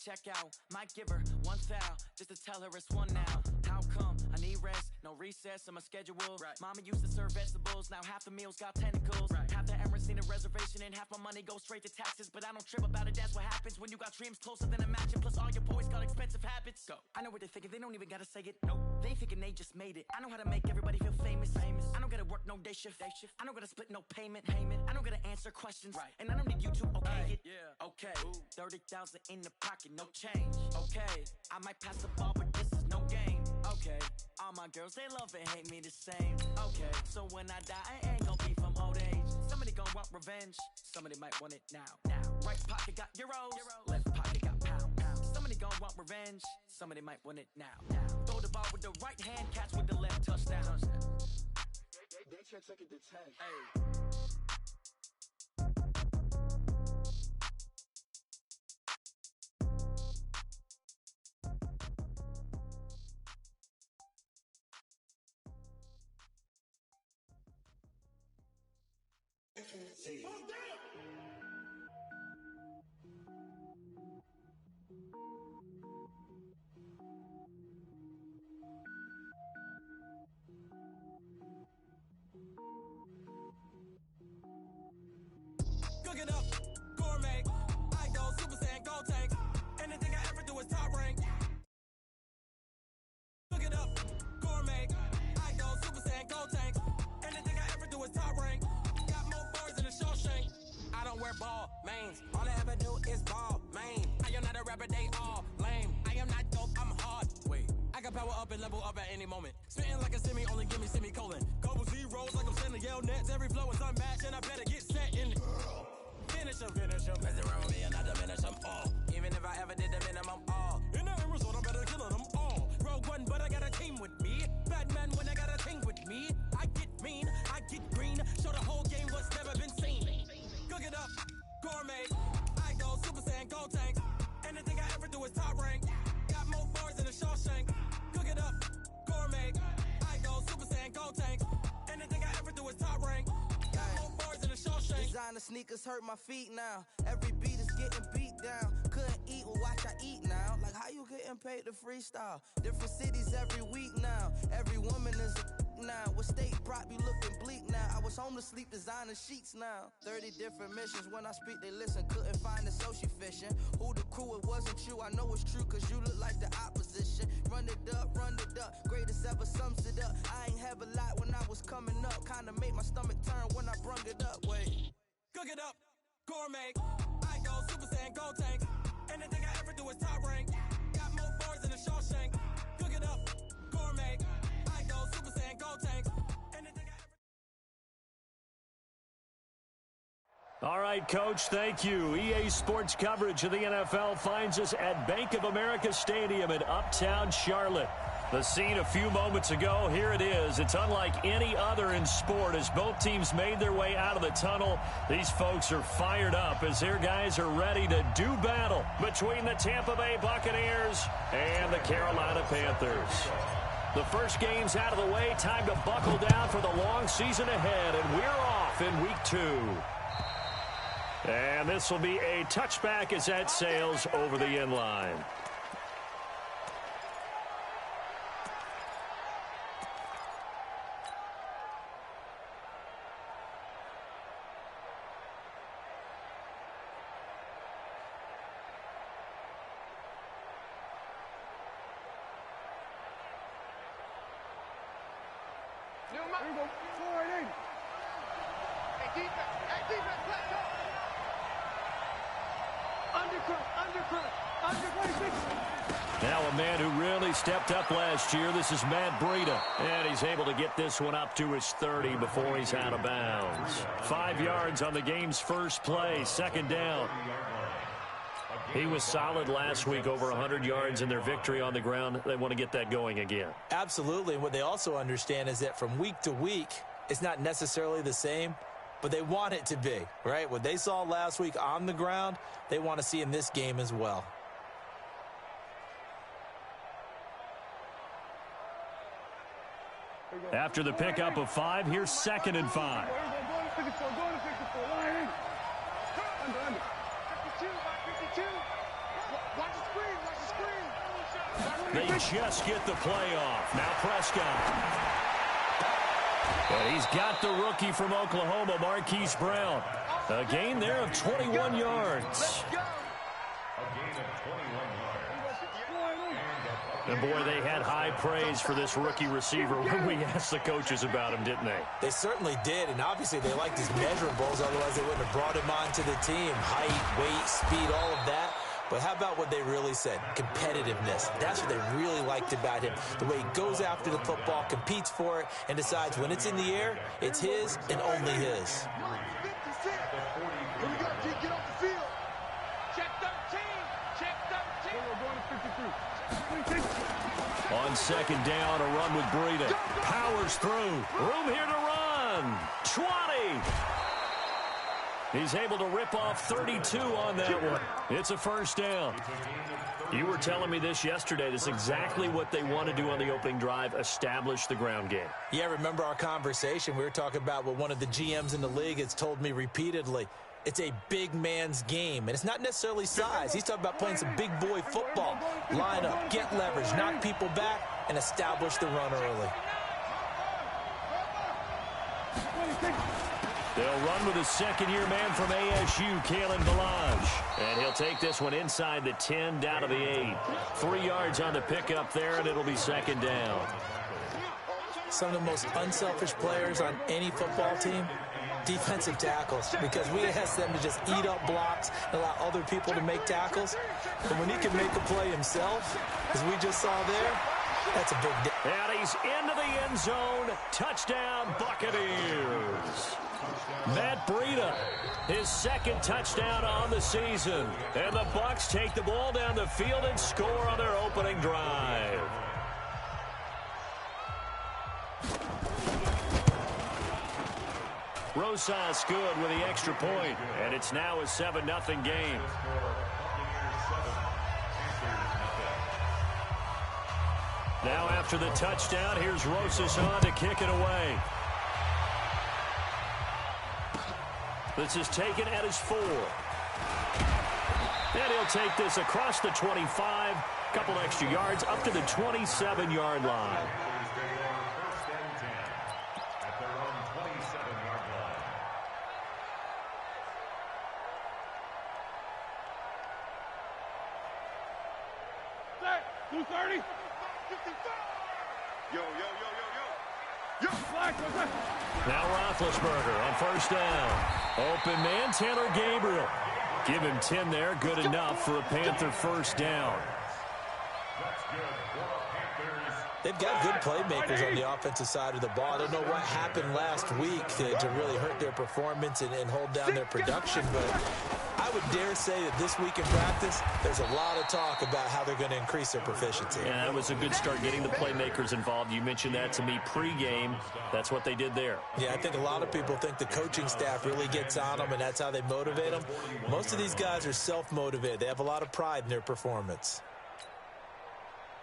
check out. Might give her one foul just to tell her it's one now. How come I need rest? No recess in my schedule. Right. Mama used to serve vegetables, now half the meals got tentacles. Right. Half the Emirates need a reservation and half my money goes straight to taxes. But I don't trip about it, that's what happens when you got dreams closer than a mansion. Plus all your boys got expensive habits. Go. I know what they're thinking, they don't even gotta say it. Nope. They thinking they just made it. I know how to make everybody feel famous. I don't gotta work no day shift. I don't gotta split no payment. I don't gotta answer questions. Right. And I don't need you to okay it. Yeah. Okay. Ooh. 30,000 in the pocket, no change. Okay. I might pass the ball, but this is no game. Okay. All my girls, they love and hate me the same. Okay. So when I die, I ain't gonna be from old age. Somebody gon' want revenge. Somebody might want it now. Right pocket got euros. Left pocket got pounds. Somebody gon' want revenge. Somebody might want it now. Throw the ball with the right hand, catch with the left, touchdown. They can't take it to 10. Hey. Cook it up, gourmet. I go Super Saiyan, go tank. Anything I ever do is top rank. Cook it up, gourmet. I go Super Saiyan, go tank. Anything I ever do is top rank. Got more bars than a Shawshank. I don't wear ball mains. All I ever do is ball main. I am not a rapper, they all lame. I am not dope, I'm hard. Wait, I can power up and level up at any moment. Spitting like a semi, only give me semicolon. Couple zeros like I'm sending yell nets. Every flow is unmatched and I better get set in. Finish them. Mess around with me and I diminish them all. Even if I ever did the minimum all. In the end result, I better kill them all. Rogue One, but I got a team with me. Batman when I got a team with me. I get mean, I get green. Show the whole game what's never been seen. Cook it up, gourmet. I go Super Saiyan, go tank. Anything I ever do is top rank. Got more bars than a Shawshank. Cook it up, gourmet. I go Super Saiyan, go tank. Anything I ever do is top rank. Designer sneakers hurt my feet now. Every beat is getting beat down. Couldn't eat, well watch I eat now. Like how you getting paid to freestyle? Different cities every week now. Every woman is a now. What state prop you looking bleak now? I was home to sleep, designer sheets now. 30 different missions. When I speak they listen. Couldn't find it, so she fishing. Who the crew, it wasn't you. I know it's true cause you look like the opposition. Run it up. Greatest ever sums it up. I ain't have a lot when I was coming up. Kinda made my stomach turn when I brung it up. Wait. Cook it up, gourmet. I go Super Saiyan, go tank. Anything I ever do is top rank. Got more bars than a Shawshank. Cook it up, gourmet. I go Super Saiyan, go tank. Anything I ever... All right, Coach, thank you. EA Sports coverage of the NFL finds us at Bank of America Stadium in Uptown Charlotte. The scene a few moments ago, here it is. It's unlike any other in sport as both teams made their way out of the tunnel. These folks are fired up as their guys are ready to do battle between the Tampa Bay Buccaneers and the Carolina Panthers. The first game's out of the way. Time to buckle down for the long season ahead, and we're off in week 2. And this will be a touchback as that sails over the end line. Here we go. Forward in. Hey, defense, let's go. Undercut. Now a man who really stepped up last year. This is Matt Breida. And he's able to get this one up to his 30 before he's out of bounds. 5 yards on the game's first play. Second down. He was solid last week, over 100 yards in their victory on the ground. They want to get that going again. Absolutely. What they also understand is that from week to week, it's not necessarily the same, but they want it to be, right? What they saw last week on the ground, they want to see in this game as well. After the pickup of 5, here's 2nd and 5. Under. 52, 52. Watch the screen. They just get the play off. Now Prescott. And he's got the rookie from Oklahoma, Marquise Brown. A gain there of 21 yards. And, boy, they had high praise for this rookie receiver when we asked the coaches about him, didn't they? They certainly did, and obviously they liked his measurables, otherwise they wouldn't have brought him onto the team. Height, weight, speed, all of that. But how about what they really said? Competitiveness. That's what they really liked about him. The way he goes after the football, competes for it, and decides when it's in the air, it's his and only his. Get off the field. Check 13. Check 13. We're going to 53. On second down, a run with Breida. Powers through. Room here to run. 20. He's able to rip off 32 on that one. It's a first down. You were telling me this yesterday. This is exactly what they want to do on the opening drive, establish the ground game. Yeah, remember our conversation? We were talking about what one of the GMs in the league has told me repeatedly. It's a big man's game, and it's not necessarily size. He's talking about playing some big boy football. Line up, get leverage, knock people back, and establish the run early. They'll run with a second-year man from ASU, Kalen Ballage. And he'll take this one inside the 10, down to the 8. 3 yards on the pickup there, and it'll be second down. Some of the most unselfish players on any football team, defensive tackles, because we ask them to just eat up blocks and allow other people to make tackles. And when he can make a play himself, as we just saw there, that's a big deal. And he's into the end zone. Touchdown, Buccaneers. Matt Breida, his second touchdown on the season. And the Bucs take the ball down the field and score on their opening drive. Rosas good with the extra point, and it's now a 7-0 game. Now after the touchdown, here's Rosas on to kick it away. This is taken at his 4. And he'll take this across the 25, couple extra yards, up to the 27-yard line. Now Roethlisberger on first down. Open man, Taylor Gabriel. Give him 10 there. Good enough for a Panther first down. They've got good playmakers on the offensive side of the ball. I don't know what happened last week to really hurt their performance and hold down their production, but I would dare say that this week in practice, there's a lot of talk about how they're going to increase their proficiency. Yeah, that was a good start getting the playmakers involved. You mentioned that to me pregame. That's what they did there. Yeah, I think a lot of people think the coaching staff really gets on them, and that's how they motivate them. Most of these guys are self-motivated. They have a lot of pride in their performance.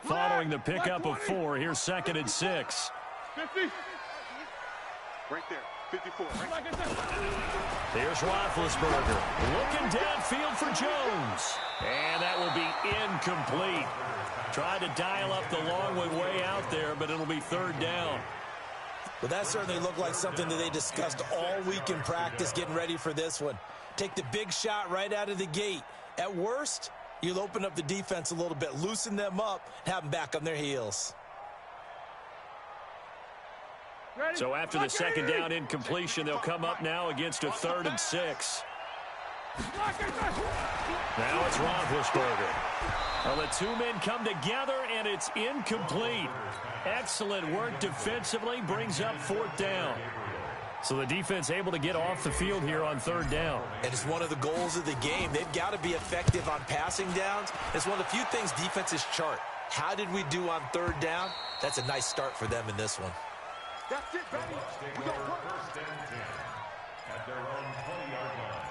Following the pickup of 4, here's second and 6. 50. Right there. 54. Right. Here's Roethlisberger looking downfield for Jones. And that will be incomplete. Tried to dial up the long way out there, but it'll be third down. Well, that certainly looked like something that they discussed all week in practice getting ready for this one. Take the big shot right out of the gate. At worst, you'll open up the defense a little bit, loosen them up, and have them back on their heels. So after the second down incompletion, they'll come up now against a 3rd and 6. Now it's Roethlisberger. Well, the two men come together, and it's incomplete. Excellent work defensively, brings up 4th down. So the defense able to get off the field here on 3rd down. And it's one of the goals of the game. They've got to be effective on passing downs. It's one of the few things defenses chart. How did we do on 3rd down? That's a nice start for them in this one. That's it, baby. We got first and 10 at their own 20-yard line.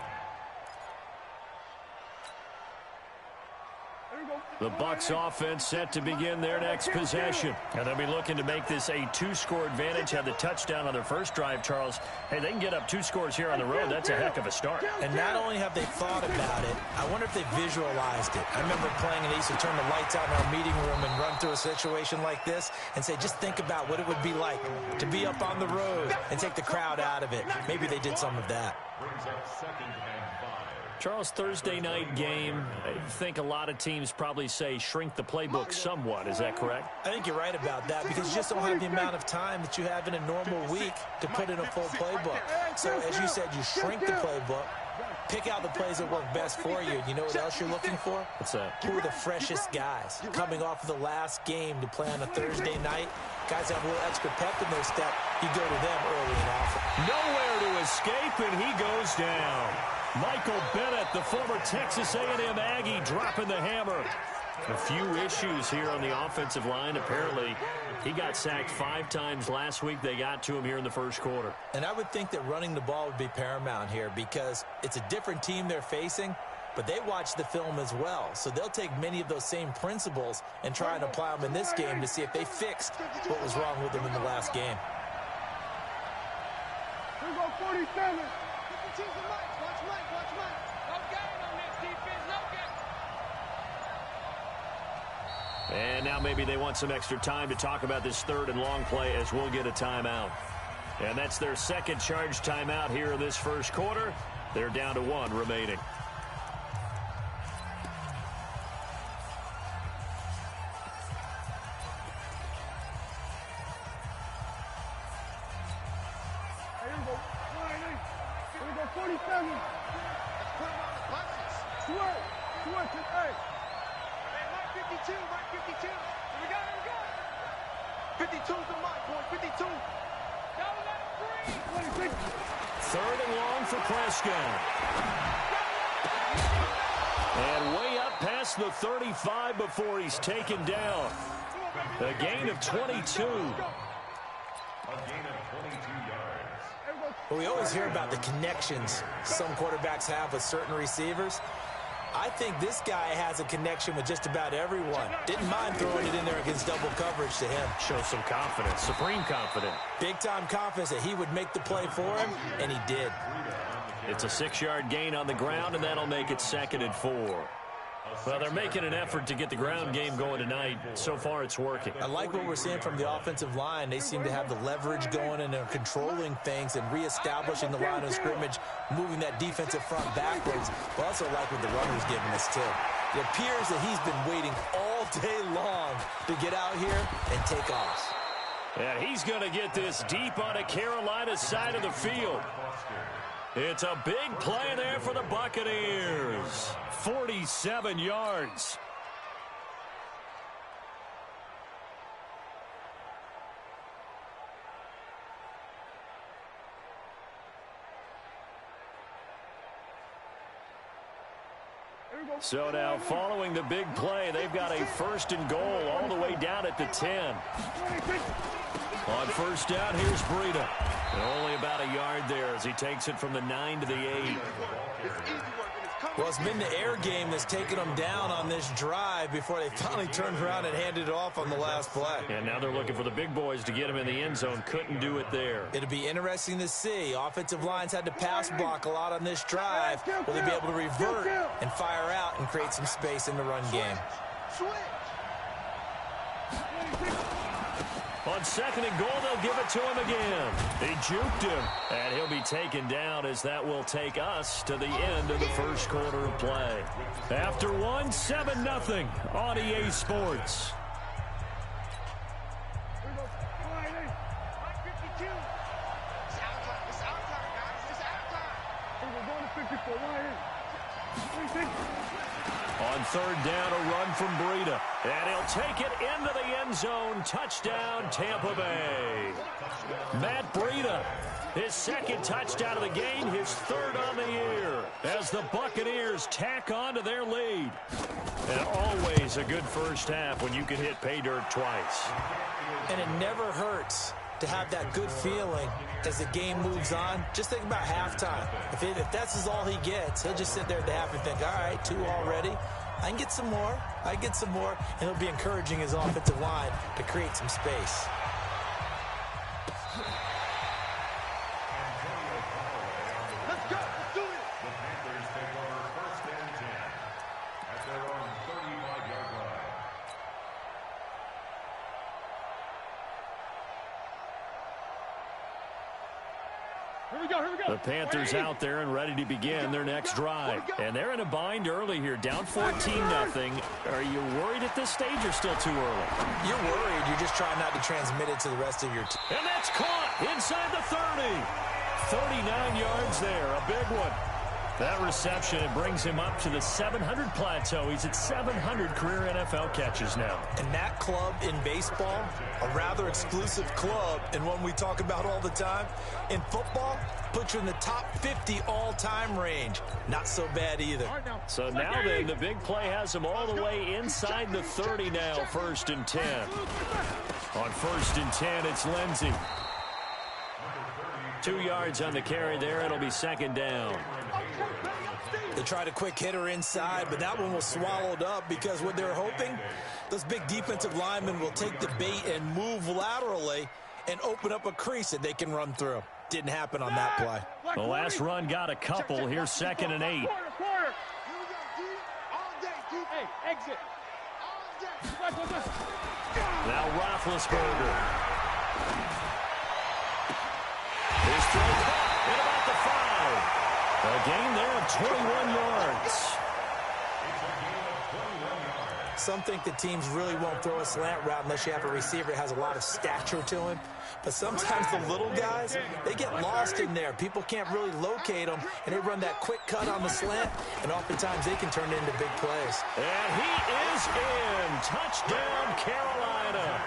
The Bucs offense set to begin their next possession. And they'll be looking to make this a two-score advantage. Had the touchdown on their first drive, Charles. Hey, they can get up 2 scores here on the road. That's a heck of a start. And not only have they thought about it, I wonder if they visualized it. I remember playing and they used to turn the lights out in our meeting room and run through a situation like this and say, just think about what it would be like to be up on the road and take the crowd out of it. Maybe they did some of that. Brings up 2nd and 5. Charles, Thursday night game, I think a lot of teams probably say shrink the playbook somewhat. Is that correct? I think you're right about that because you just don't have the amount of time that you have in a normal week to put in a full playbook. So, as you said, you shrink the playbook, pick out the plays that work best for you. You know what else you're looking for? What's that? Who are the freshest guys coming off of the last game to play on a Thursday night? Guys have a little extra pep in their step. You go to them early and often. Nowhere to escape, and he goes down. Michael Bennett, the former Texas A&M Aggie, dropping the hammer. A few issues here on the offensive line. Apparently, he got sacked 5 times last week. They got to him here in the first quarter. And I would think that running the ball would be paramount here because it's a different team they're facing, but they watch the film as well. So they'll take many of those same principles and try and apply them in this game to see if they fixed what was wrong with them in the last game. Here we go, 47. And now maybe they want some extra time to talk about this 3rd and long play as we'll get a timeout. And that's their second charge timeout here in this first quarter. They're down to 1 remaining. Here we go, 47. Two-way, hey. Mike 52. Here we go. 52's the Mike, boy, 52. Third and long for Prescott. And way up past the 35 before he's taken down. A gain of 22. A gain of 22 yards. Well, we always hear about the connections some quarterbacks have with certain receivers. I think this guy has a connection with just about everyone. Didn't mind throwing it in there against double coverage to him. Shows some confidence, supreme confidence. Big-time confidence that he would make the play for him, and he did. It's a 6-yard gain on the ground, and that'll make it 2nd and 4. Well, they're making an effort to get the ground game going tonight. So far, it's working. I like what we're seeing from the offensive line. They seem to have the leverage going, and they're controlling things and reestablishing the line of scrimmage, moving that defensive front backwards. I also like what the runner's giving us, too. It appears that he's been waiting all day long to get out here and take off. And he's going to get this deep on the Carolina side of the field. It's a big play there for the Buccaneers. 47 yards. So now, following the big play, they've got a 1st and goal all the way down at the 10. On 1st down, here's Breida. And only about a yard there as he takes it from the 9 to the 8. Well, it's been the air game that's taken them down on this drive before they finally turned around and handed it off on the last play. And now they're looking for the big boys to get him in the end zone. Couldn't do it there. It'll be interesting to see. Offensive lines had to pass block a lot on this drive. Will they be able to revert and fire out and create some space in the run game? On 2nd and goal, they'll give it to him again. They juked him, and he'll be taken down as that will take us to the end of the first quarter of play. After 1, 7-0 on EA Sports. On 3rd down, a run from Breida. And he'll take it into the end zone. Touchdown, Tampa Bay. Matt Breida, his 2nd touchdown of the game, his 3rd on the year, as the Buccaneers tack on to their lead. And always a good first half when you can hit pay dirt twice. And it never hurts to have that good feeling as the game moves on. Just think about halftime. If that's all he gets, he'll just sit there at the half and think, all right, 2 already. I can get some more. And it'll be encouraging his offensive line to create some space. Let's go. Let's do it. The Panthers take over 1st and 10 at their own 35-yard line. Here we go. The Panthers out there and ready to begin their next drive. And they're in a bind early here, down 14-0. Are you worried at this stage or still too early? You're worried. You're just trying not to transmit it to the rest of your team. And that's caught inside the 30. 39 yards there, a big one. That reception, it brings him up to the 700 plateau. He's at 700 career NFL catches now. And that club in baseball, a rather exclusive club, and one we talk about all the time. In football, puts you in the top 50 all-time range. Not so bad either. So now then, the big play has him all the way inside the 30 now, 1st and 10. On 1st and 10, it's Lindsey. 2 yards on the carry there. It'll be 2nd down. They tried a quick hitter inside, but that one was swallowed up because what they're hoping, those big defensive linemen will take the bait and move laterally and open up a crease that they can run through. Didn't happen on that play. The last run got a couple. Here's 2nd and 8. Quarter. Hey, exit. Now Roethlisberger. His throw caught at about the 5. A gain there of 21 yards. Some think the teams really won't throw a slant route unless you have a receiver that has a lot of stature to him. But sometimes the little guys, they get lost in there. People can't really locate them, and they run that quick cut on the slant, and oftentimes they can turn it into big plays. And he is in. Touchdown, Carolina.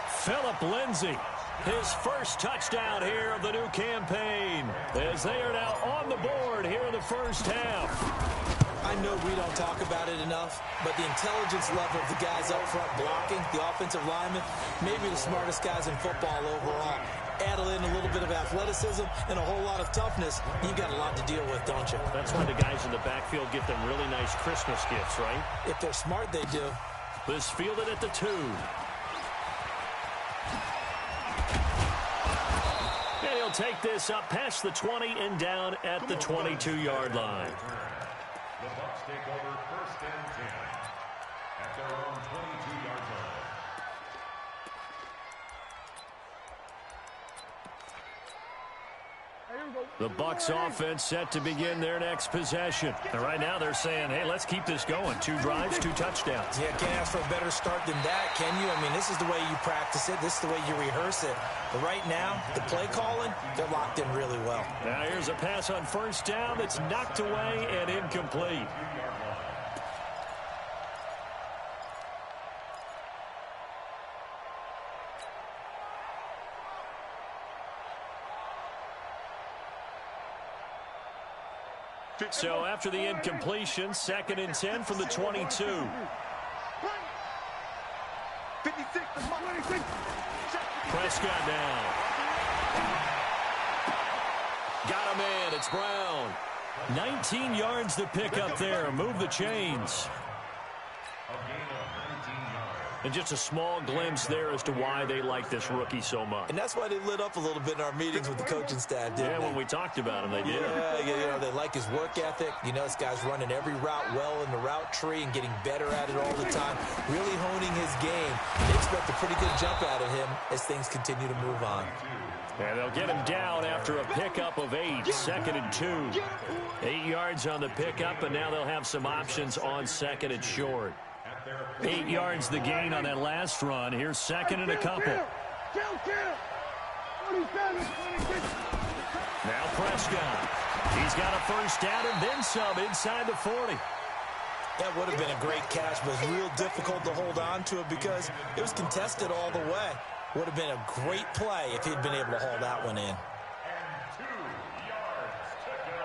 Philip Lindsay. His first touchdown here of the new campaign as they are now on the board here in the first half. I know we don't talk about it enough, but the intelligence level of the guys up front blocking, the offensive linemen, maybe the smartest guys in football overall. Add in a little bit of athleticism and a whole lot of toughness, you've got a lot to deal with, don't you? That's why the guys in the backfield get them really nice Christmas gifts, right? If they're smart, they do. This fielded at the 2. And he'll take this up past the 20 and down at the 22-yard line. The Bucs take over 1st and 10 at their own 22-yard line. The Bucs offense set to begin their next possession. And right now they're saying, hey, let's keep this going. 2 drives, 2 touchdowns. Yeah, can't ask for a better start than that, can you? I mean, this is the way you practice it. This is the way you rehearse it. But right now, the play calling, they're locked in really well. Now here's a pass on 1st down that's knocked away and incomplete. So after the incompletion, 2nd and 10 from the 22. 56. Prescott now. Got him in. It's Brown. 19 yards to pick up there. Move the chains. And just a small glimpse there as to why they like this rookie so much. And that's why they lit up a little bit in our meetings with the coaching staff, didn't they? When we talked about him, they did. Yeah, they like his work ethic. You know, this guy's running every route well in the route tree and getting better at it all the time, really honing his game. They expect a pretty good jump out of him as things continue to move on. And they'll get him down after a pickup of 8, 2nd and 2. 8 yards on the pickup, and now they'll have some options on 2nd and short. 8 yards the gain on that last run. Here's 2nd and a couple. Now Prescott. He's got a first down and then some inside the 40. That would have been a great catch, but it's real difficult to hold on to it because it was contested all the way. Would have been a great play if he'd been able to haul that one in. And 2 yards to go.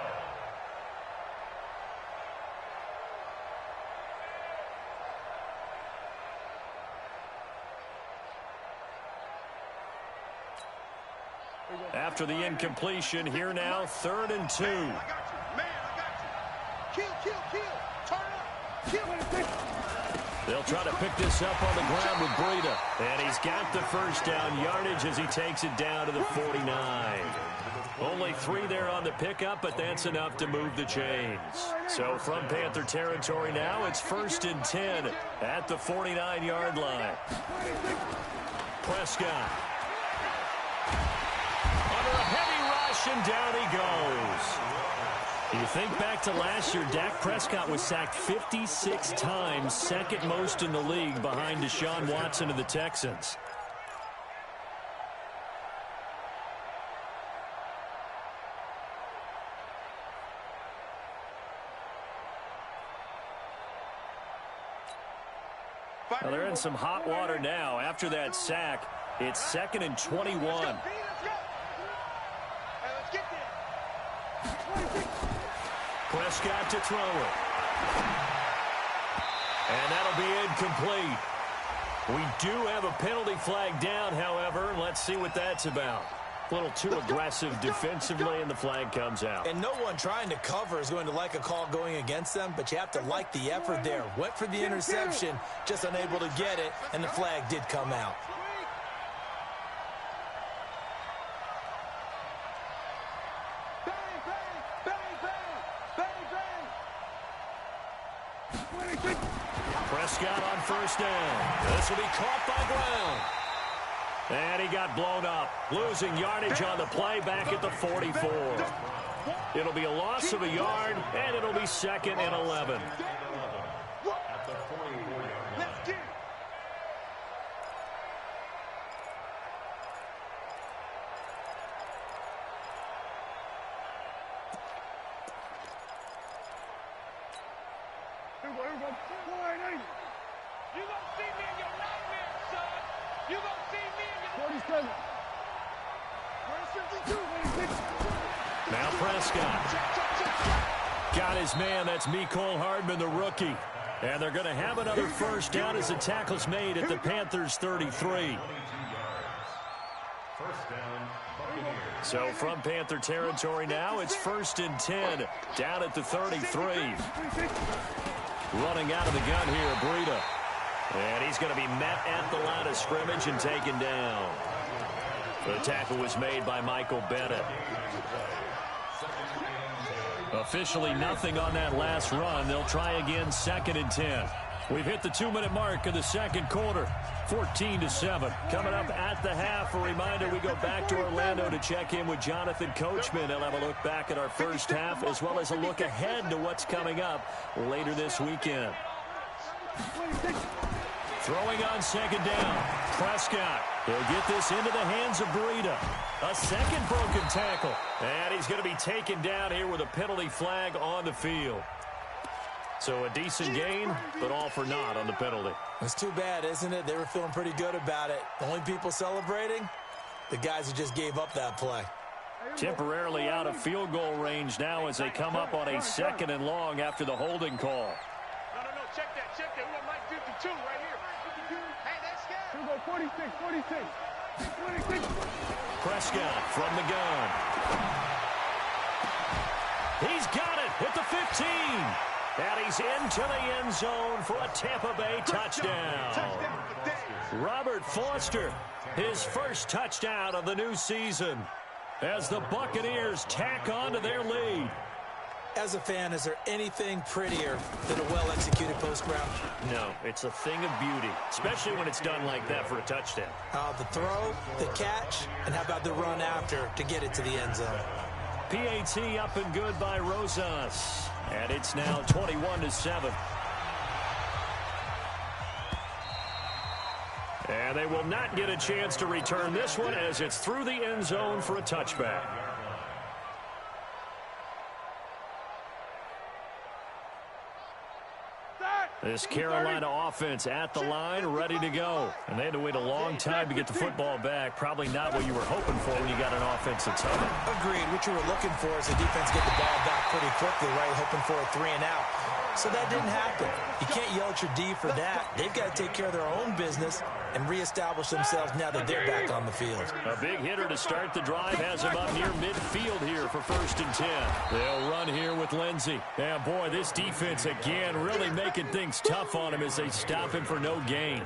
After the incompletion, here now, 3rd and 2. Man, I got you. Kill. Turn up. They'll try to pick this up on the ground with Breida. And he's got the first down yardage as he takes it down to the 49. Only 3 there on the pickup, but that's enough to move the chains. So from Panther territory now, it's 1st and 10 at the 49-yard line. Prescott. Under a heavy rush, and down he goes. You think back to last year, Dak Prescott was sacked 56 times, second most in the league behind Deshaun Watson of the Texans. Well, they're in some hot water now. After that sack, it's 2nd and 21. Prescott to throw it. And that'll be incomplete. We do have a penalty flag down, however. Let's see what that's about. A little too aggressive defensively, and the flag comes out. And no one trying to cover is going to like a call going against them, but you have to like the effort there. Went for the interception, just unable to get it, and the flag did come out. Prescott on first down. This will be caught by Brown. And he got blown up, losing yardage on the play back at the 44. It'll be a loss of a yard, and it'll be 2nd and 11. You gonna see me in your nightmare, son. You gonna see me in your 47. Now Prescott. Got his man. That's Mecole Hardman, the rookie. And they're going to have another first down as the tackle's made at the Panthers' 33. So from Panther territory now, it's 1st and 10 down at the 33. Running out of the gun here, Breida. And he's going to be met at the line of scrimmage and taken down. The tackle was made by Michael Bennett. Officially nothing on that last run. They'll try again, 2nd and 10. We've hit the 2-minute mark of the second quarter. 14-7. Coming up at the half, a reminder we go back to Orlando to check in with Jonathan Coachman. He'll have a look back at our first half as well as a look ahead to what's coming up later this weekend. Throwing on 2nd down. Prescott. He'll get this into the hands of Breida. A second broken tackle. And he's going to be taken down here with a penalty flag on the field. So a decent gain, but all for naught on the penalty. It's too bad, isn't it? They were feeling pretty good about it. The only people celebrating, the guys who just gave up that play. Temporarily out of field goal range now as they come up on a 2nd and long after the holding call. No, check that. We want Mike 52 right here. Hey, that's good. We'll go 46. Prescott from the gun. He's got it at the 15. And he's into the end zone for a Tampa Bay touchdown. Robert Foster, his first touchdown of the new season as the Buccaneers tack on to their lead. As a fan, is there anything prettier than a well-executed post route? No, it's a thing of beauty, especially when it's done like that for a touchdown. The throw, the catch, and how about the run after to get it to the end zone? PAT up and good by Rosas. And it's now 21-7. And they will not get a chance to return this one as it's through the end zone for a touchback. This Carolina offense at the line, ready to go. And they had to wait a long time to get the football back. Probably not what you were hoping for when you got an offense that's humming. Agreed. What you were looking for is the defense get the ball back pretty quickly, right? Hoping for a 3-and-out. so that didn't happen. You can't yell at your D for that. They've got to take care of their own business and reestablish themselves now that they're back on the field. A big hitter to start the drive has him up near midfield here for 1st and 10. They'll run here with Lindsey. Yeah, boy, this defense again really making things tough on him as they stop him for no gain.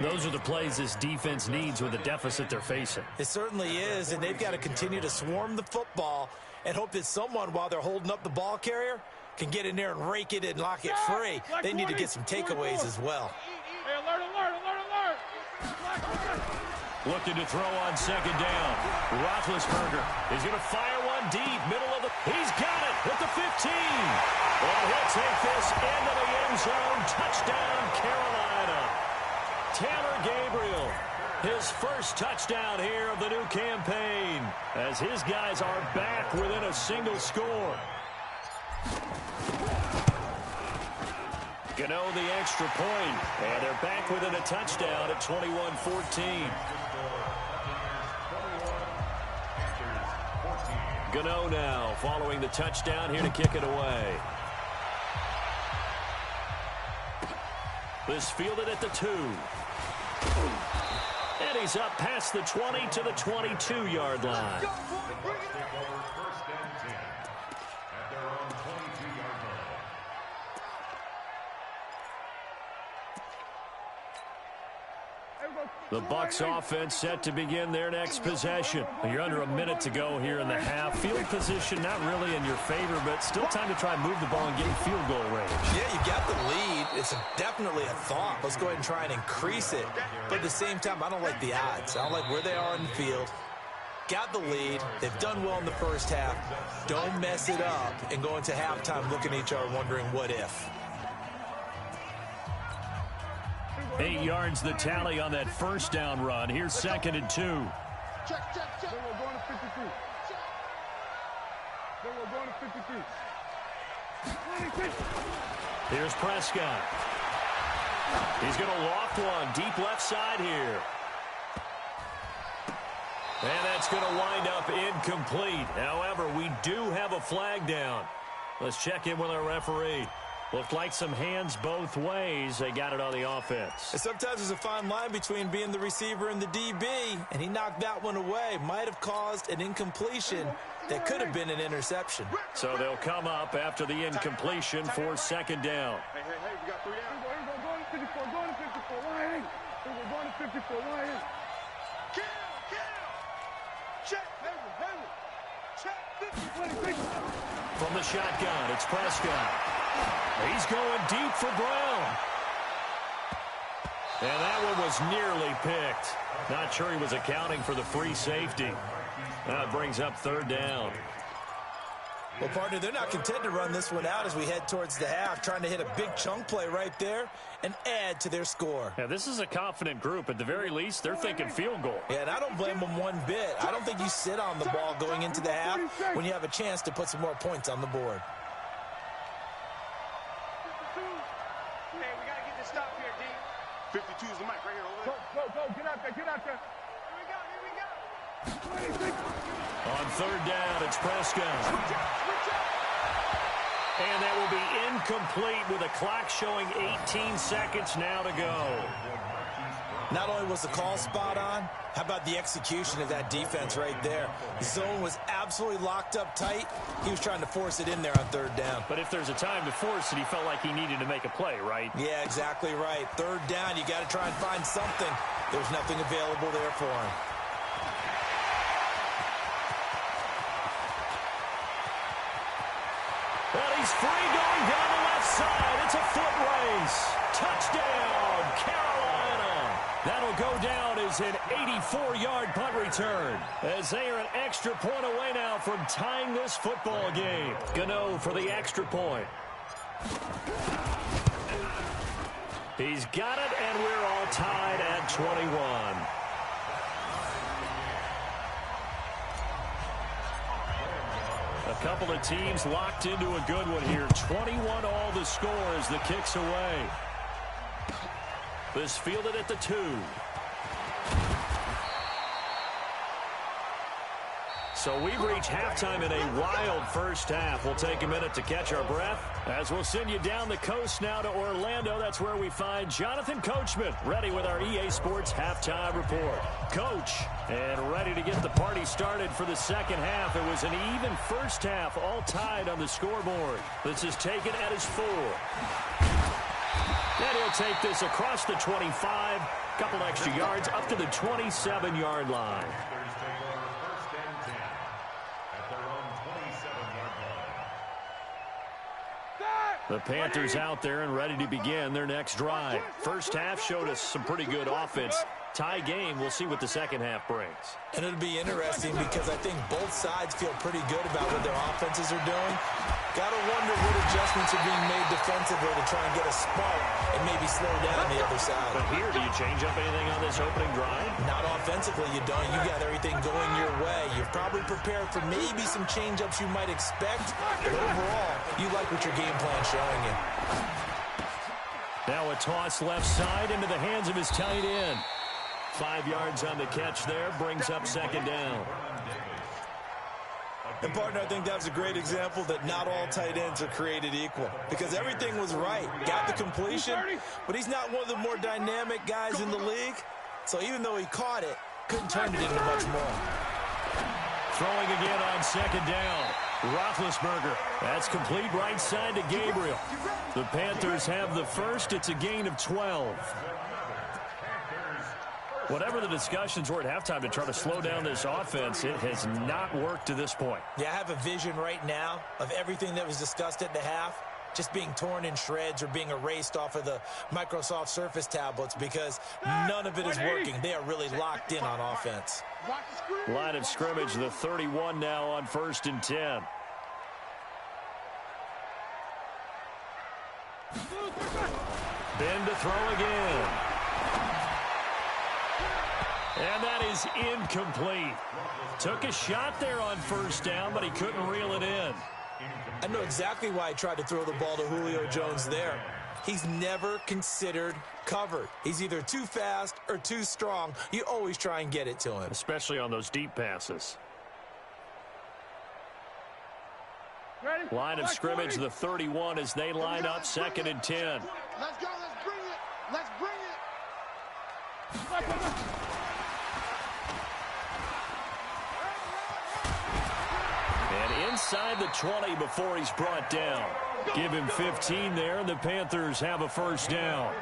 Those are the plays this defense needs with the deficit they're facing. It certainly is, and they've got to continue to swarm the football and hope that someone, while they're holding up the ball carrier, can get in there and rake it and lock it free. They need to get some takeaways as well. Hey, alert, alert, alert, alert. Looking to throw on 2nd down. Roethlisberger is going to fire one deep, middle of the... He's got it at the 15. And he'll take this into the end zone. Touchdown, Carolina. Taylor Gabriel, his first touchdown here of the new campaign, as his guys are back within a single score. Gano the extra point, and they're back within a touchdown at 21-14. Gano now following the touchdown here to kick it away. This fielded at the 2. And he's up past the 20 to the 22-yard line. Take over 1st and 10 at their own 22-yard line. The Bucs offense set to begin their next possession. You're under a minute to go here in the half. Field position not really in your favor, but still time to try and move the ball and get in field goal range. Yeah, you got the lead. It's definitely a thought. Let's go ahead and try and increase it. But at the same time, I don't like the odds. I don't like where they are in the field. Got the lead. They've done well in the first half. Don't mess it up and go into halftime looking at each other wondering what if. 8 yards the tally on that first down run. Here's 2nd and 2. Check, check, check. We're going to 53. Check. We're going to 53. Here's Prescott. He's going to loft one deep left side here. And that's going to wind up incomplete. However, we do have a flag down. Let's check in with our referee. Looked like some hands both ways. They got it on the offense. And sometimes there's a fine line between being the receiver and the DB, and he knocked that one away. Might have caused an incompletion that could have been an interception. So they'll come up after the incompletion for 2nd down. Hey, we got 3 down. We're going to 54, going to 54. Why ain't? We're going to 54. Why ain't? Kill. Check, Check, 50. From the shotgun, it's Prescott. He's going deep for Brown. And that one was nearly picked. Not sure he was accounting for the free safety. That brings up 3rd down. Well, partner, they're not content to run this one out as we head towards the half, trying to hit a big chunk play right there and add to their score. Yeah, this is a confident group. At the very least, they're thinking field goal. Yeah, and I don't blame them one bit. I don't think you sit on the ball going into the half when you have a chance to put some more points on the board. Hey, we got to get this stop here, D. 52 is the mic right here. Go. Get out there. Here we go. On 3rd down, it's Prescott. And that will be incomplete with a clock showing 18 seconds now to go. Not only was the call spot on, how about the execution of that defense right there? The zone was absolutely locked up tight. He was trying to force it in there on 3rd down. But if there's a time to force it, he felt like he needed to make a play, right? Yeah, exactly right. 3rd down, you got to try and find something. There's nothing available there for him. Well, he's free going down the left side. It's a foot race. Touchdown, Carolina. That'll go down as an 84-yard punt return, as they are an extra point away now from tying this football game. Gano for the extra point. He's got it, and we're all tied at 21. A couple of teams locked into a good one here. 21 all the score as the kick's away. This fielded at the 2. So we've reached halftime in a wild first half. We'll take a minute to catch our breath as we'll send you down the coast now to Orlando. That's where we find Jonathan Coachman ready with our EA Sports halftime report. Coach, and ready to get the party started for the second half. It was an even first half, all tied on the scoreboard. This is taken at his 4. And he'll take this across the 25, couple extra yards up to the 27-yard line. The Panthers out there and ready to begin their next drive. First half showed us some pretty good offense. Tie game. We'll see what the second half brings. And it'll be interesting because I think both sides feel pretty good about what their offenses are doing. Got to wonder what adjustments are being made defensively to try and get a spark and maybe slow down the other side. But here, do you change up anything on this opening drive? Not offensively, you don't. You got everything going your way. You're probably prepared for maybe some change-ups you might expect. But overall, you like what your game plan's showing you. Now a toss left side into the hands of his tight end. 5 yards on the catch there, brings up second down. And, partner, I think that was a great example that not all tight ends are created equal because everything was right. Got the completion, but he's not one of the more dynamic guys in the league. So even though he caught it, couldn't turn it into much more. Throwing again on second down. Roethlisberger. That's complete right side to Gabriel. The Panthers have the first. It's a gain of 12. Whatever the discussions were at halftime to try to slow down this offense, it has not worked to this point. Yeah, I have a vision right now of everything that was discussed at the half just being torn in shreds or being erased off of the Microsoft Surface tablets because none of it is working. They are really locked in on offense. Line of scrimmage, the 31 now on 1st and 10. Ben to throw again. And that is incomplete. Took a shot there on first down, but he couldn't reel it in. I know exactly why he tried to throw the ball to Julio Jones there. He's never considered covered. He's either too fast or too strong. You always try and get it to him. Especially on those deep passes. Line of scrimmage, the 31 as they line up 2nd and 10. Let's go. Let's bring it. Let's bring it. And inside the 20 before he's brought down. Give him 15 there, and the Panthers have a first down.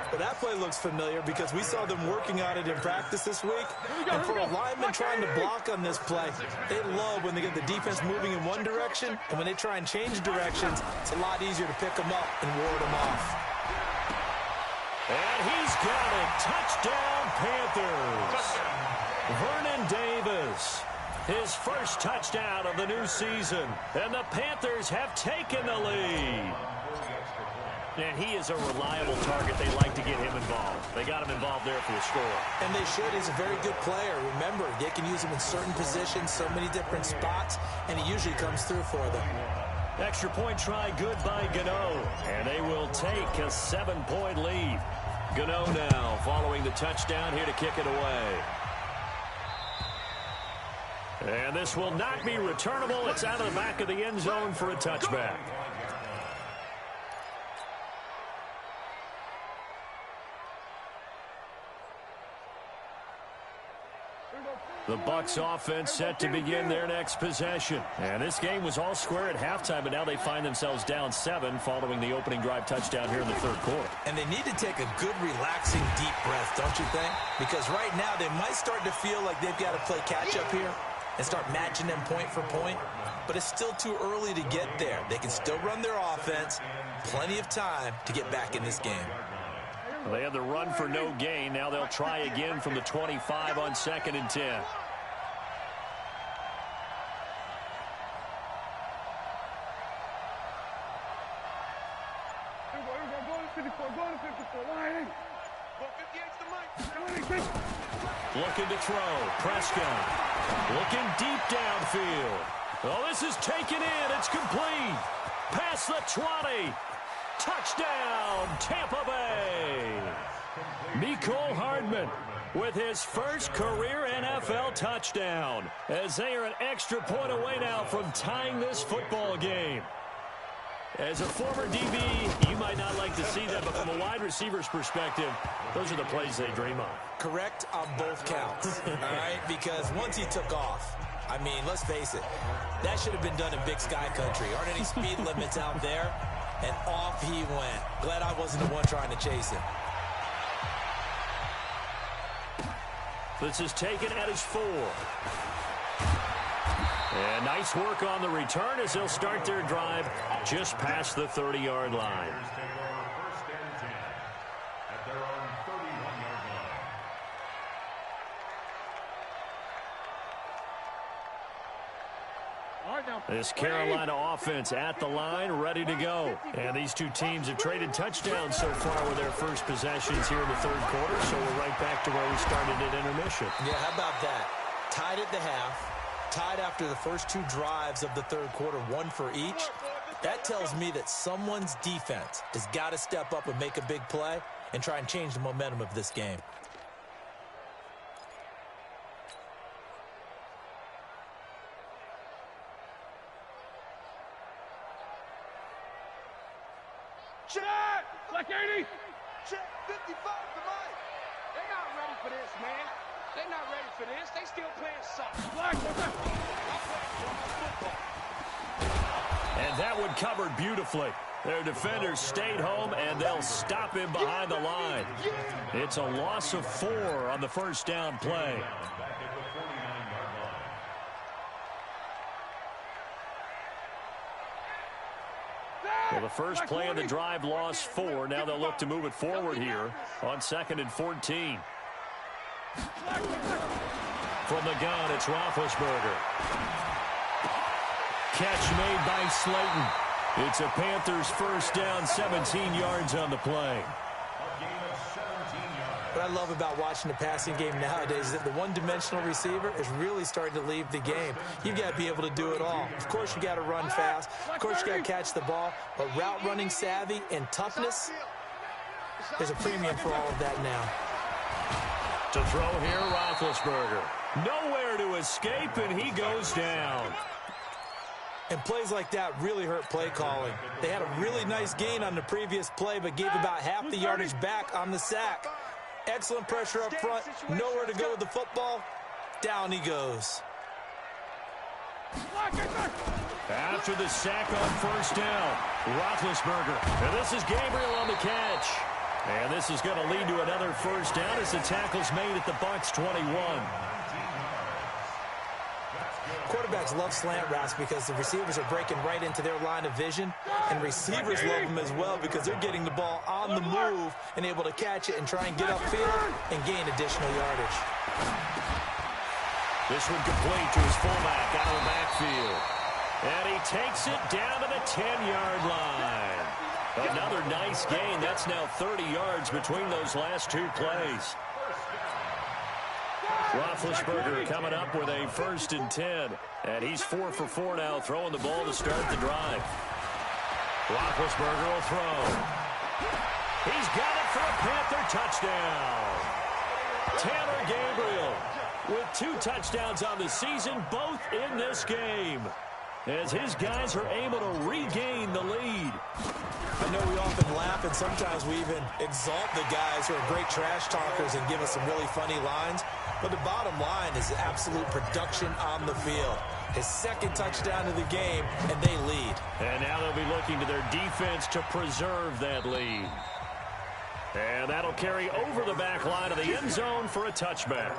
Well, that play looks familiar because we saw them working on it in practice this week. And for a lineman trying to block on this play, they love when they get the defense moving in one direction, and when they try and change directions, it's a lot easier to pick them up and ward them off. And he's got it. Touchdown, Panthers. Vernon Davis. His first touchdown of the new season. And the Panthers have taken the lead. And he is a reliable target. They like to get him involved. They got him involved there for the score. And they should. He's a very good player. Remember, they can use him in certain positions, so many different spots, and he usually comes through for them. Extra point try good by Gano. And they will take a 7-point lead. Gano now following the touchdown here to kick it away. And this will not be returnable. It's out of the back of the end zone for a touchback. The Bucs offense set to begin their next possession. And this game was all square at halftime, but now they find themselves down 7 following the opening drive touchdown here in the third quarter. And they need to take a good, relaxing, deep breath, don't you think? Because right now they might start to feel like they've got to play catch-up here and start matching them point for point. But it's still too early to get there. They can still run their offense. Plenty of time to get back in this game. They had the run for no gain. Now they'll try again from the 25 on 2nd and 10. Looking to throw. Prescott. Looking deep downfield. Oh, this is taken in. It's complete. Past the 20. Touchdown, Tampa Bay. Mecole Hardman with his first career NFL touchdown, as they are an extra point away now from tying this football game. As a former DB, you might not like to see that, but from a wide receiver's perspective, those are the plays they dream of. Correct on both counts, all right? Because once he took off, I mean, let's face it, that should have been done in Big Sky Country. Aren't any speed limits out there? And off he went. Glad I wasn't the one trying to chase him. This is taken at his 4. And nice work on the return as they'll start their drive just past the 30-yard line. This Carolina offense at the line, ready to go. And these two teams have traded touchdowns so far with their first possessions here in the third quarter, so we're right back to where we started at intermission. Yeah, how about that? Tied at the half, tied after the first 2 drives of the third quarter, 1 for each. That tells me that someone's defense has got to step up and make a big play and try and change the momentum of this game. Check! Like 80! Check 55 to Mike. They're not ready for this, man. They're not ready for this. They still playing soft. And that one covered beautifully. Their defenders stayed home, and they'll stop him behind the line. It's a loss of 4 on the first down play. Well, the first play of the drive lost 4. Now they'll look to move it forward here on 2nd and 14. From the gun, it's Roethlisberger. Catch made by Slayton. It's a Panthers first down, 17 yards on the play. What I love about watching the passing game nowadays is that the one-dimensional receiver is really starting to leave the game. You've got to be able to do it all. Of course, you got to run fast. Of course, you got to catch the ball. But route running savvy and toughness, there's a premium for all of that now. To throw here, Roethlisberger. Nowhere to escape, and he goes down. And plays like that really hurt play calling. They had a really nice gain on the previous play, but gave about half the yardage back on the sack. Excellent pressure up front. Nowhere to go with the football. Down he goes. After the sack on first down, Roethlisberger. And this is Gabriel on the catch. And this is going to lead to another first down as the tackle's made at the Bucs 21. Quarterbacks love slant routes because the receivers are breaking right into their line of vision, and receivers love them as well because they're getting the ball on the move and able to catch it and try and get upfield and gain additional yardage. This one complete to his fullback out of the backfield. And he takes it down to the 10-yard line. Another nice gain. That's now 30 yards between those last 2 plays. Roethlisberger coming up with a 1st and 10. And he's 4 for 4 now, throwing the ball to start the drive. Roethlisberger will throw. He's got it for a Panther touchdown. Taylor Gabriel with 2 touchdowns on the season, both in this game, as his guys are able to regain the lead. I know we often laugh, and sometimes we even exalt the guys who are great trash talkers and give us some really funny lines. But the bottom line is absolute production on the field. His 2nd touchdown of the game, and they lead. And now they'll be looking to their defense to preserve that lead. And that'll carry over the back line of the end zone for a touchback.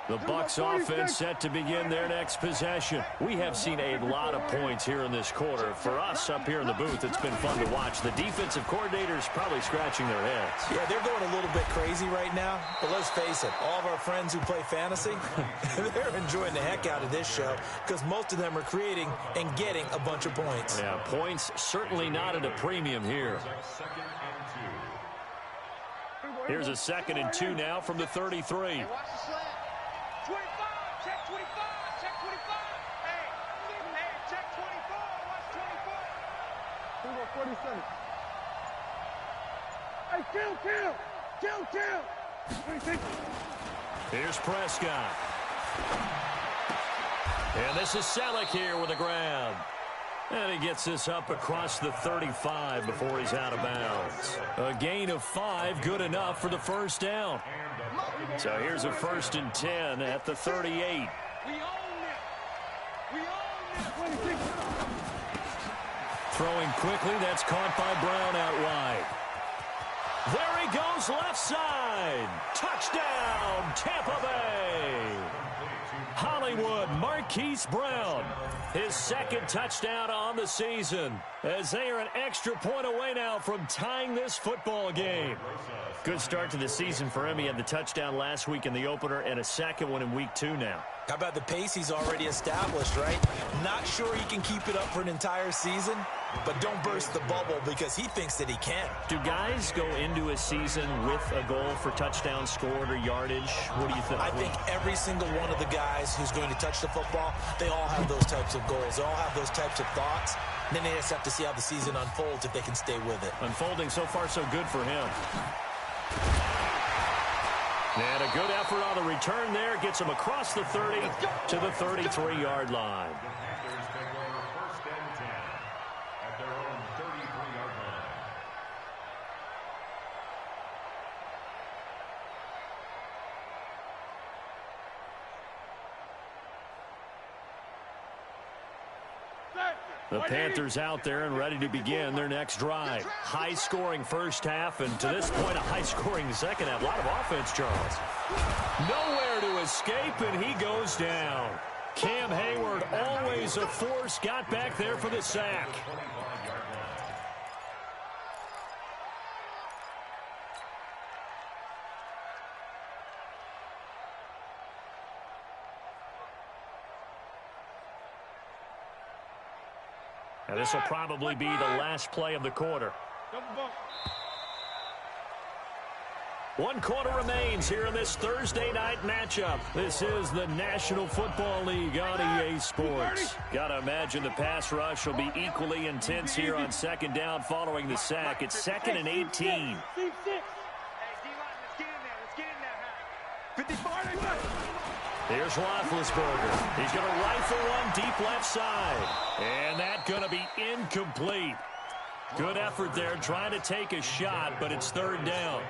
The Bucs offense set to begin their next possession. We have seen a lot of points here in this quarter. For us up here in the booth, it's been fun to watch. The defensive coordinators probably scratching their heads. Yeah, they're going a little bit crazy right now. But let's face it, all of our friends who play fantasy, they're enjoying the heck out of this show because most of them are creating and getting a bunch of points. Yeah, points certainly not at a premium here. Here's a 2nd and 2 now from the 33. 25, check 25, check 25. Hey, check 24, watch 24. 47. Hey, kill. Here's Prescott. And this is Selleck here with the grab. And he gets this up across the 35 before he's out of bounds. A gain of 5, good enough for the first down. So here's a 1st and 10 at the 38. We own it. Throwing quickly, that's caught by Brown out wide. There he goes, left side. Touchdown, Tampa Bay. Hollywood Marquise Brown, his 2nd touchdown on the season, as they are an extra point away now from tying this football game. Good start to the season for him. He had the touchdown last week in the opener and a 2nd one in week 2 now. How about the pace he's already established, right? Not sure he can keep it up for an entire season, but don't burst the bubble because he thinks that he can. Do guys go into a season with a goal for touchdown scored or yardage? What do you think? I think every single one of the guys who's going to touch the football, they all have those types of goals. They all have those types of thoughts. And then they just have to see how the season unfolds if they can stay with it. Unfolding so far so good for him. And a good effort on the return there. Gets him across the 30 to the 33-yard line. The Panthers take over 1st and 10 at their own 33-yard line. The Panthers out there and ready to begin their next drive. High-scoring first half, and to this point, a high-scoring second half. A lot of offense, Charles. Nowhere to escape, and he goes down. Cam Hayward, always a force, got back there for the sack. Now, this will probably be the last play of the quarter. 1 quarter remains here in this Thursday night matchup. This is the National Football League on EA Sports. Gotta imagine the pass rush will be equally intense here on 2nd down following the sack. It's 2nd and 18. Here's Roethlisberger. He's going to rifle one deep left side. And that's going to be incomplete. Good effort there trying to take a shot, but it's 3rd down.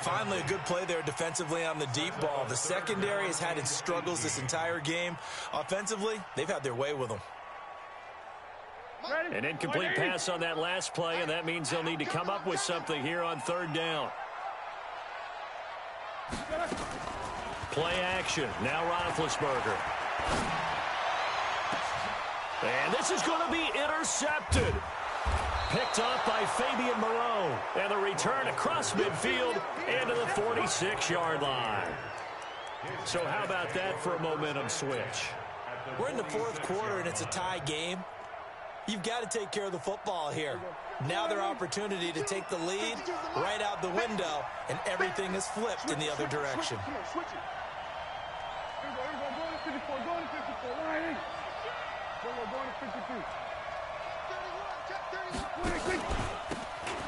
Finally, a good play there defensively on the deep ball. The secondary has had its struggles this entire game. Offensively, they've had their way with them. An incomplete pass on that last play, and that means they'll need to come up with something here on 3rd down. Play action. Now Roethlisberger. And this is going to be intercepted. Picked up by Fabian Moreau. And the return across midfield into the 46-yard line. So how about that for a momentum switch? We're in the 4th quarter, and it's a tie game. You've got to take care of the football here. Now their opportunity to take the lead right out the window, and everything is flipped in the other direction.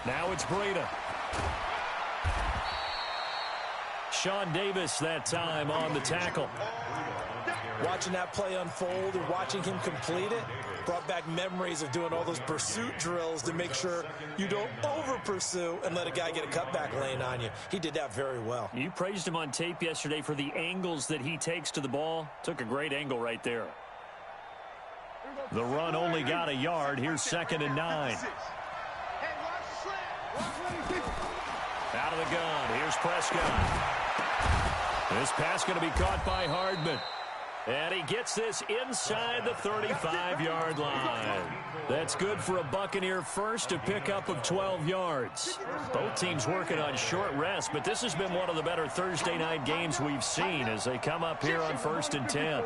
Now it's Breida. Sean Davis that time on the tackle. Watching that play unfold and watching him complete it brought back memories of doing all those pursuit drills to make sure you don't over-pursue and let a guy get a cutback lane on you. He did that very well. You praised him on tape yesterday for the angles that he takes to the ball. Took a great angle right there. The run only got a yard. Here's 2nd and 9. Out of the gun. Here's Prescott. This pass going to be caught by Hardman. And he gets this inside the 35-yard line. That's good for a Buccaneer first, a pickup of 12 yards. Both teams working on short rest, but this has been one of the better Thursday night games we've seen as they come up here on 1st and 10.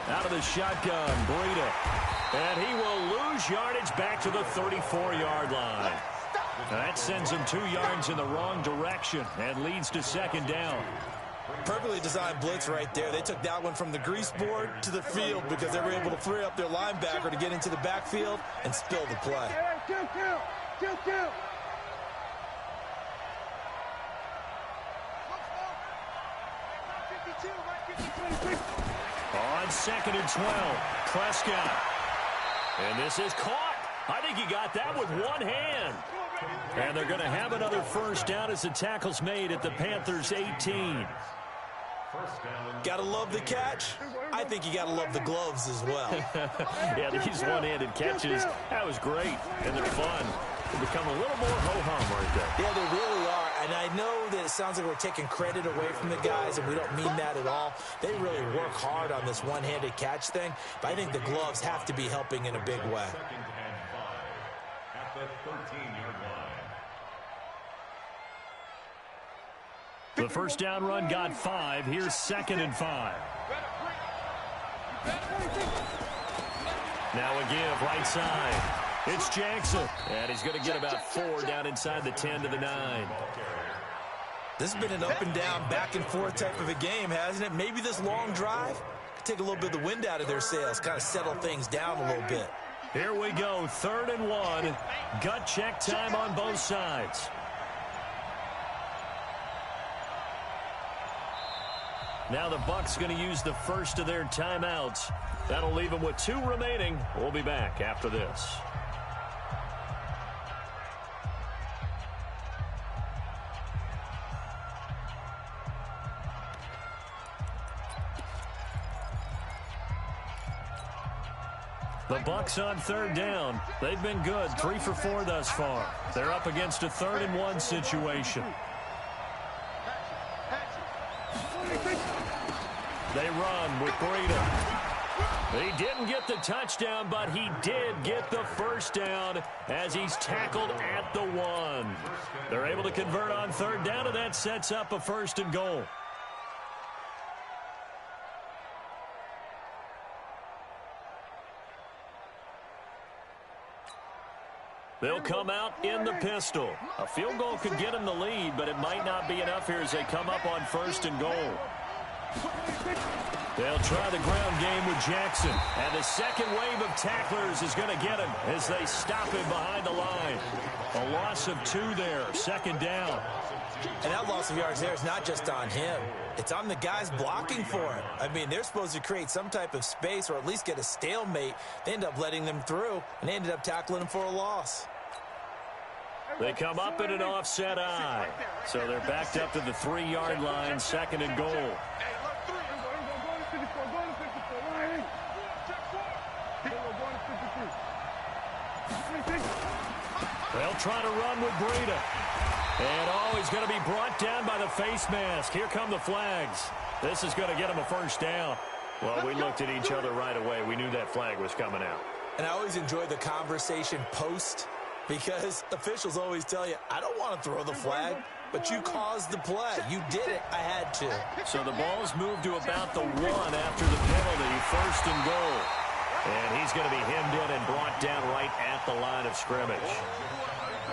Out of the shotgun, Breida. And he will lose yardage back to the 34-yard line. That sends him 2 yards in the wrong direction and leads to 2nd down. Perfectly designed blitz right there. They took that one from the grease board to the field because they were able to free up their linebacker to get into the backfield and spill the play. On 2nd and 12, Prescott. And this is caught. I think he got that with one hand. And they're going to have another first down as the tackle's made at the Panthers' 18. Gotta love the catch. I think you gotta love the gloves as well. Yeah, these one-handed catches, that was great. And they're fun. They become a little more ho-hum right there. Yeah, they really are. And I know that it sounds like we're taking credit away from the guys, and we don't mean that at all. They really work hard on this one-handed catch thing, but I think the gloves have to be helping in a big way. Second and 5 at the 13-yard line. The first down run got 5. Here's 2nd and 5. Now a give right side. It's Jackson. And he's going to get about 4 down inside the 10 to the 9. This has been an up and down, back and forth type of a game, hasn't it? Maybe this long drive could take a little bit of the wind out of their sails, kind of settle things down a little bit. Here we go, 3rd and 1. Gut check time on both sides. Now the Bucs going to use the first of their timeouts. That'll leave them with 2 remaining. We'll be back after this. The Bucs on 3rd down. They've been good, 3 for 4 thus far. They're up against a 3rd and 1 situation. They run with Breida. He didn't get the touchdown, but he did get the first down as he's tackled at the 1. They're able to convert on 3rd down, and that sets up a 1st and goal. They'll come out in the pistol. A field goal could get them the lead, but it might not be enough here as they come up on 1st and goal. They'll try the ground game with Jackson. And the second wave of tacklers is going to get him as they stop him behind the line. A loss of 2 there, 2nd down. And that loss of yards there is not just on him. It's on the guys blocking for it. I mean, they're supposed to create some type of space or at least get a stalemate. They end up letting them through, and they ended up tackling him for a loss. They come up in an offset eye. So they're backed up to the 3-yard line, 2nd and goal. They'll try to run with Breida. And he's going to be brought down by the face mask. Here come the flags. This is going to get him a 1st down. Well, we looked at each other right away. We knew that flag was coming out. And I always enjoy the conversation post because officials always tell you, I don't want to throw the flag, but you caused the play. You did it. I had to. So the ball's moved to about the 1 after the penalty, 1st and goal. And he's going to be hemmed in and brought down right at the line of scrimmage.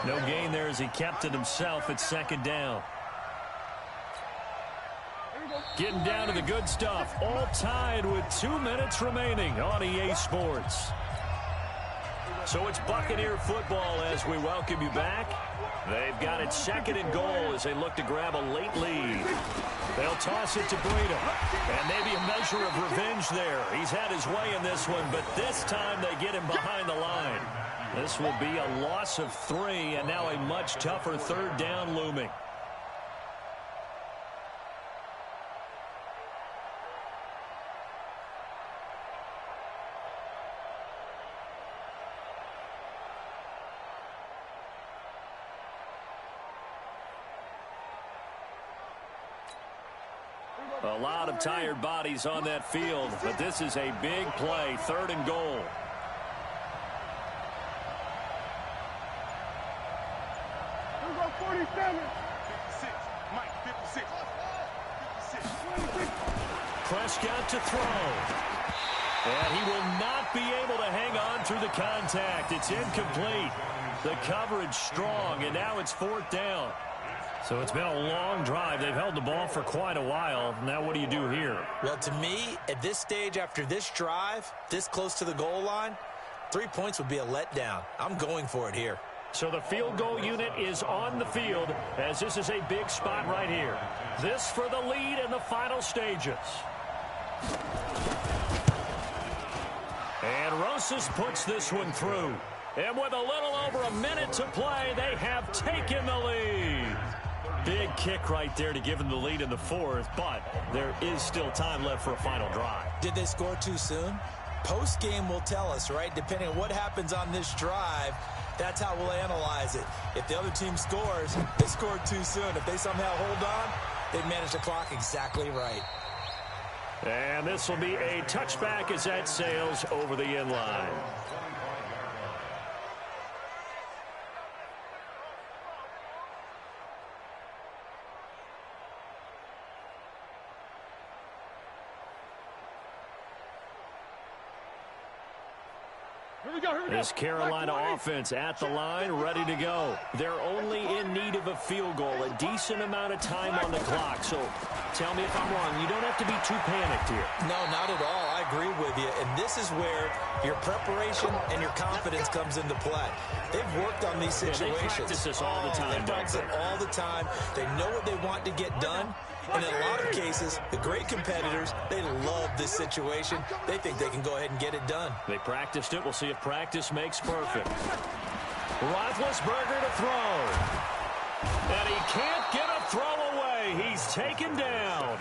No gain there as he kept it himself at 2nd down. Getting down to the good stuff. All tied with 2 minutes remaining on EA Sports. So it's Buccaneer football as we welcome you back. They've got it 2nd and goal as they look to grab a late lead. They'll toss it to Breida. And maybe a measure of revenge there. He's had his way in this one, but this time they get him behind the line. This will be a loss of 3, and now a much tougher 3rd down looming. A lot of tired bodies on that field, but this is a big play, 3rd and goal. Prescott to throw. And he will not be able to hang on through the contact. It's incomplete. The coverage strong, and now it's 4th down. So it's been a long drive. They've held the ball for quite a while. Now what do you do here? Well, to me, at this stage, after this drive, this close to the goal line, 3 points would be a letdown. I'm going for it here. So the field goal unit is on the field as this is a big spot right here. This for the lead in the final stages. And Rosas puts this one through. And with a little over a minute to play, they have taken the lead. Big kick right there to give them the lead in the fourth, but there is still time left for a final drive. Did they score too soon? Post-game will tell us, right? Depending on what happens on this drive, that's how we'll analyze it. If the other team scores, they scored too soon. If they somehow hold on, they managed the clock exactly right. And this will be a touchback as that sails over the end line. This Carolina offense at the line, ready to go. They're only in need of a field goal, a decent amount of time on the clock. So tell me if I'm wrong. You don't have to be too panicked here. No, not at all. I agree with you. And this is where your preparation and your confidence comes into play. They've worked on these situations. They practice this all the time. They practice it all the time. They know what they want to get done. And in a lot of cases, the great competitors, they love this situation. They think they can go ahead and get it done. They practiced it. We'll see if practice makes perfect. Roethlisberger to throw. And he can't get a throw away. He's taken down.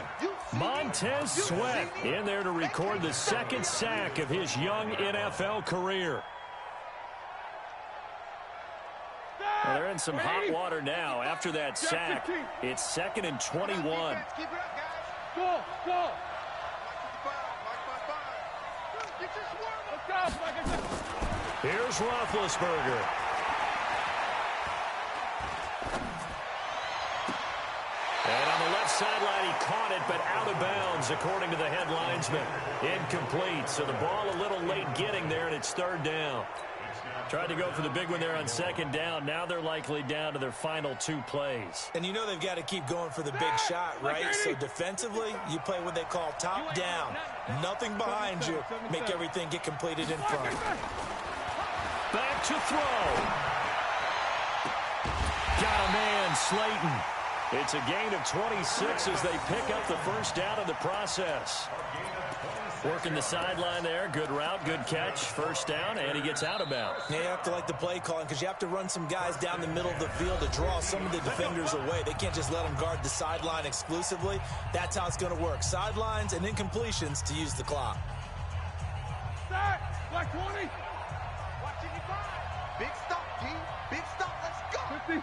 Montez Sweat in there to record the second sack of his young NFL career. Well, they're in some hot water now. After that sack, it's 2nd and 21. Here's Roethlisberger. And on the left sideline, he caught it, but out of bounds, according to the head linesman. Incomplete, so the ball a little late getting there, and it's 3rd down. Tried to go for the big one there on 2nd down. Now they're likely down to their final 2 plays. And you know they've got to keep going for the big shot, right? So defensively, you play what they call top down. Nothing behind you. Make everything get completed in front. Back to throw. Got a man, Slayton. It's a gain of 26 as they pick up the first down in the process. Working the sideline there. Good route, good catch. First down, and he gets out of bounds. Yeah, you have to like the play calling because you have to run some guys down the middle of the field to draw some of the defenders away. They can't just let them guard the sideline exclusively. That's how it's going to work. Sidelines and incompletions to use the clock. Black 20. Big stop, G. Big stop. Let's go. 50.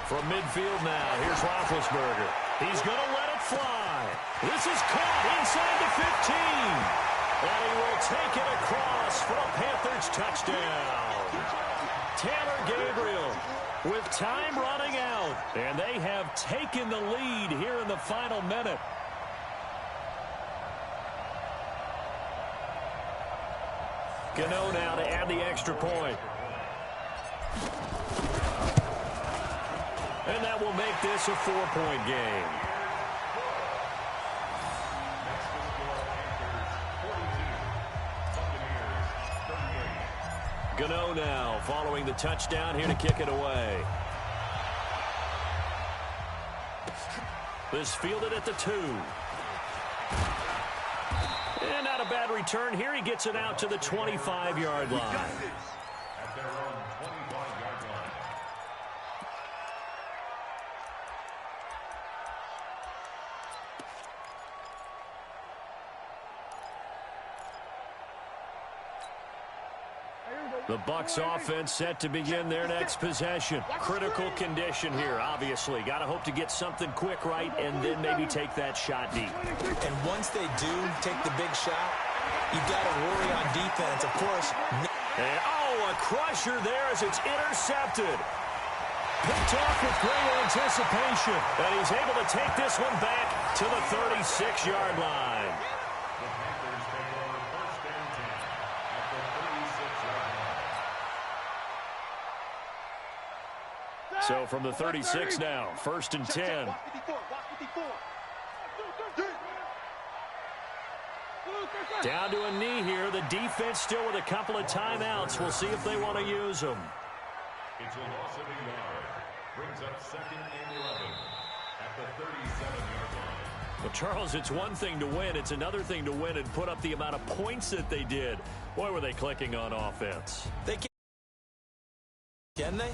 From midfield now, here's Roethlisberger. He's going to let it fly. This is caught inside the 15. And he will take it across for a Panthers touchdown. Taylor Gabriel with time running out. And they have taken the lead here in the final minute. Gano now to add the extra point. And that will make this a 4-point game. Gano now following the touchdown here to kick it away. This fielded at the 2. And not a bad return here. He gets it out to the 25-yard line. At their own 25-yard line. The Bucs offense set to begin their next possession. Critical condition here, obviously. Got to hope to get something quick right and then maybe take that shot deep. And once they do take the big shot, you've got to worry on defense. Of course. And, a crusher there as it's intercepted. Picked off with great anticipation. And he's able to take this one back to the 36-yard line. The Panthers take over 1st and 10 at the 36-yard line. So from the 36 now, 1st and 10. Down to a knee here. The defense still with a couple of timeouts. We'll see if they want to use them. It's a loss of a yard. Brings up 2nd and 11 at the 37-yard line. Well, Charles, it's one thing to win. It's another thing to win and put up the amount of points that they did. Boy, were they clicking on offense. Can they?